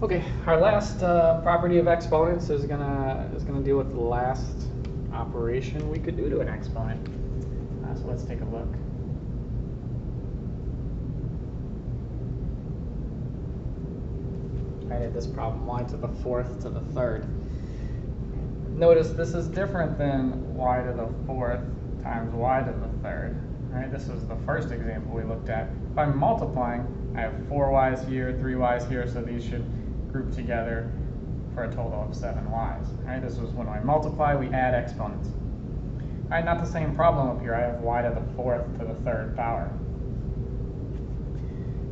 Okay, our last property of exponents is gonna deal with the last operation we could do to an exponent. So let's take a look. I did this problem, y to the fourth to the third. Notice this is different than y to the fourth times y to the third. Right? This was the first example we looked at. If I'm multiplying, I have 4y's here, 3y's here, so these should group together for a total of 7y's. Right? This was when I multiply, we add exponents. All right, not the same problem up here. I have y to the fourth to the third power.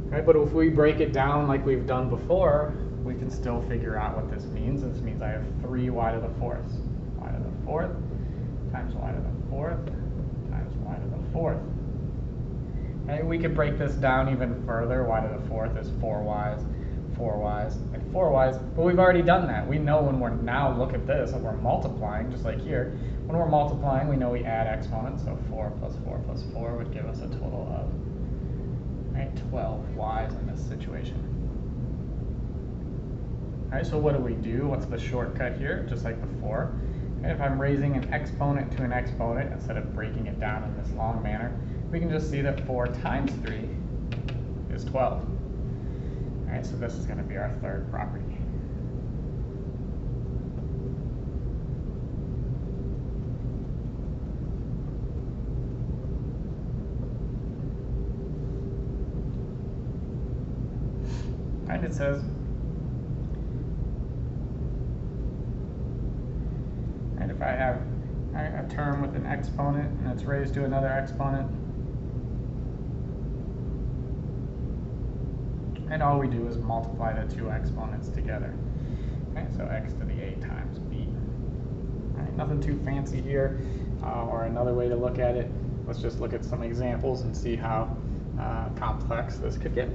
Right, but if we break it down like we've done before, we can still figure out what this means. This means I have 3y to the fourth. Y to the fourth times y to the fourth times y to the fourth. Okay, we could break this down even further. Y to the fourth is 4y's, 4y's, and 4y's, but we've already done that. We know when we're now look at this and we're multiplying, just like here, when we're multiplying, we know we add exponents, so 4 plus 4 plus 4 would give us a total of 12y's in this situation. All right, so what do? What's the shortcut here? Just like before. And if I'm raising an exponent to an exponent, instead of breaking it down in this long manner, we can just see that 4 times 3 is 12. All right, so this is going to be our third property. And it says, and if I have a term with an exponent and it's raised to another exponent, and all we do is multiply the two exponents together. Okay, so x to the a times b. All right, nothing too fancy here, or another way to look at it. Let's just look at some examples and see how complex this could get.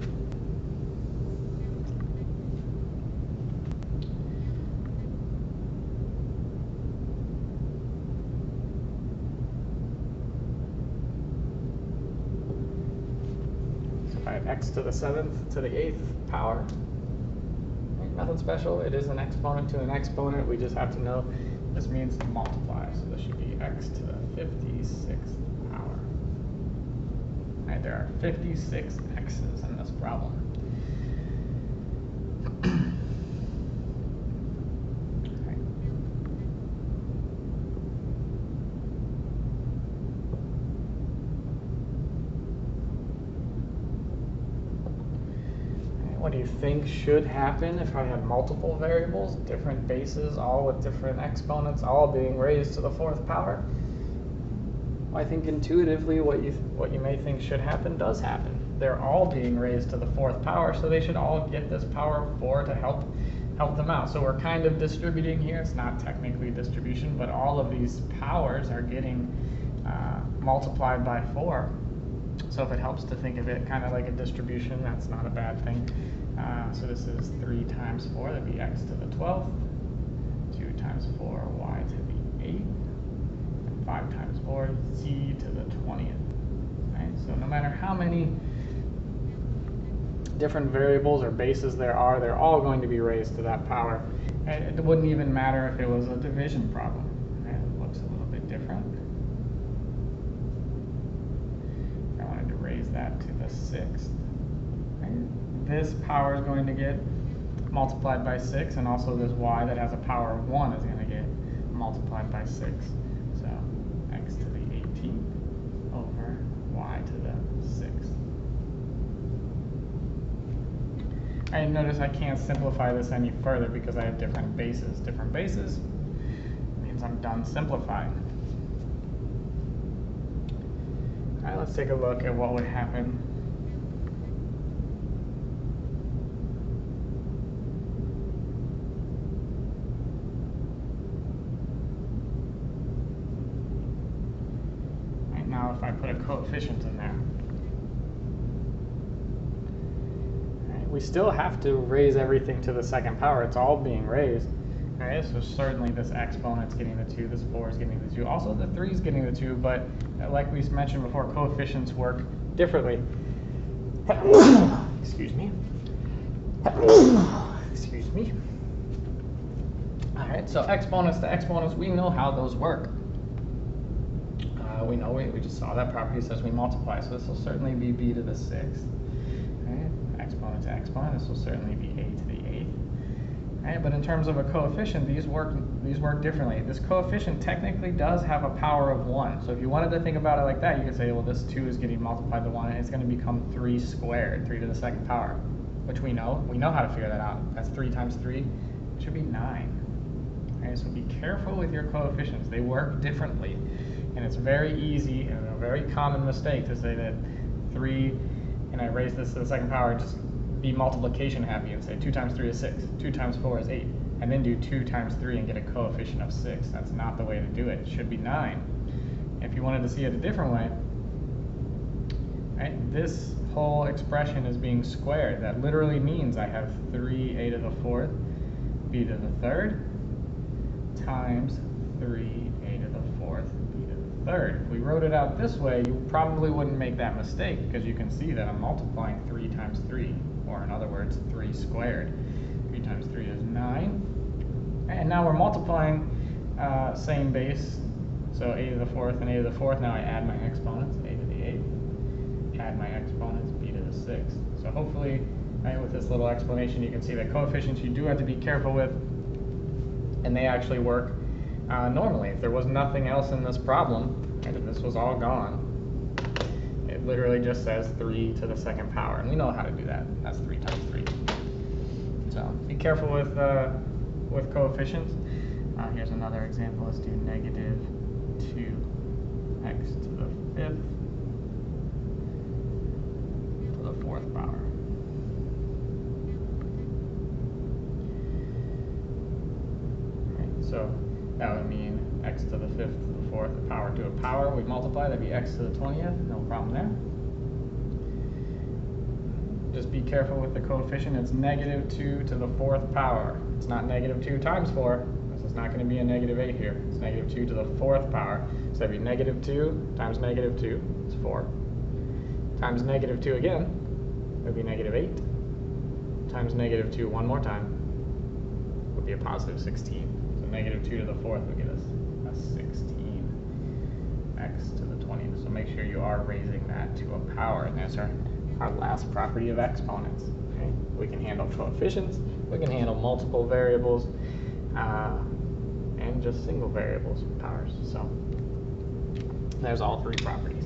I have x to the 7th to the 8th power. Nothing special. It is an exponent to an exponent. We just have to know this means to multiply. So this should be x to the 56th power. Right, there are 56 x's in this problem. What do you think should happen if I had multiple variables, different bases, all with different exponents, all being raised to the 4th power? Well, I think intuitively what you may think should happen does happen. They're all being raised to the 4th power, so they should all get this power of 4 to help them out. So we're kind of distributing here. It's not technically distribution, but all of these powers are getting multiplied by 4. So if it helps to think of it kind of like a distribution, that's not a bad thing. So this is 3 times 4, that'd be x to the 12th, 2 times 4, y to the 8th, and 5 times 4, z to the 20th. Right? So no matter how many different variables or bases there are, they're all going to be raised to that power. And it wouldn't even matter if it was a division problem. Right? It looks a little bit different. I wanted to raise that to the 6th. Right? This power is going to get multiplied by 6, and also this y that has a power of 1 is going to get multiplied by 6. So x to the 18th over y to the 6th. And notice I can't simplify this any further because I have different bases. Different bases means I'm done simplifying. All right, let's take a look at what would happen . Now if I put a coefficient in there. Right, we still have to raise everything to the 2nd power. It's all being raised. Right, so certainly this exponent's getting the 2, this 4 is getting the 2. Also the 3 is getting the 2, but like we mentioned before, coefficients work differently. Excuse me. Excuse me. All right, so exponents to exponents, we know how those work. We know we just saw that property says we multiply, so this will certainly be b to the 6th. Right? Exponent to exponent, this will certainly be a to the 8th. Right? But in terms of a coefficient, these work differently. This coefficient technically does have a power of 1. So if you wanted to think about it like that, you could say, well, this 2 is getting multiplied to 1, and it's going to become 3 squared, 3 to the 2nd power, which we know. We know how to figure that out. That's 3 times 3. It should be 9. Right? So be careful with your coefficients. They work differently. And it's very easy and a very common mistake to say that 3, and I raise this to the 2nd power, just be multiplication happy and say 2 times 3 is 6, 2 times 4 is 8, and then do 2 times 3 and get a coefficient of 6. That's not the way to do it. It should be 9. If you wanted to see it a different way, right, this whole expression is being squared. That literally means I have 3a to the 4th b to the 3rd times 3a to the 4th b to the 3rd. If we wrote it out this way, you probably wouldn't make that mistake, because you can see that I'm multiplying 3 times 3, or in other words, 3 squared. 3 times 3 is 9. And now we're multiplying same base, so a to the 4th and a to the 4th. Now I add my exponents, a to the 8th, add my exponents, b to the 6th. So hopefully, right, with this little explanation, you can see that coefficients you do have to be careful with, and they actually work normally. If there was nothing else in this problem, and if this was all gone, it literally just says 3 to the 2nd power, and we know how to do that. That's 3 times 3. So be careful with coefficients. Here's another example. Let's do negative 2x to the 5th to the 4th power. So that would mean x to the 5th to the 4th, the power to a power. We multiply, that'd be x to the 20th, no problem there. Just be careful with the coefficient. It's negative 2 to the 4th power. It's not negative 2 times 4. This is not going to be a negative 8 here. It's negative 2 to the 4th power. So that'd be negative 2 times negative 2, it's 4. Times negative 2 again, would be negative 8. Times negative 2 one more time would be a positive 16. Negative 2 to the 4th would give us a 16 x to the 20th. So make sure you are raising that to a power. And that's our last property of exponents. Okay? We can handle coefficients, we can handle multiple variables, and just single variables with powers. So there's all 3 properties.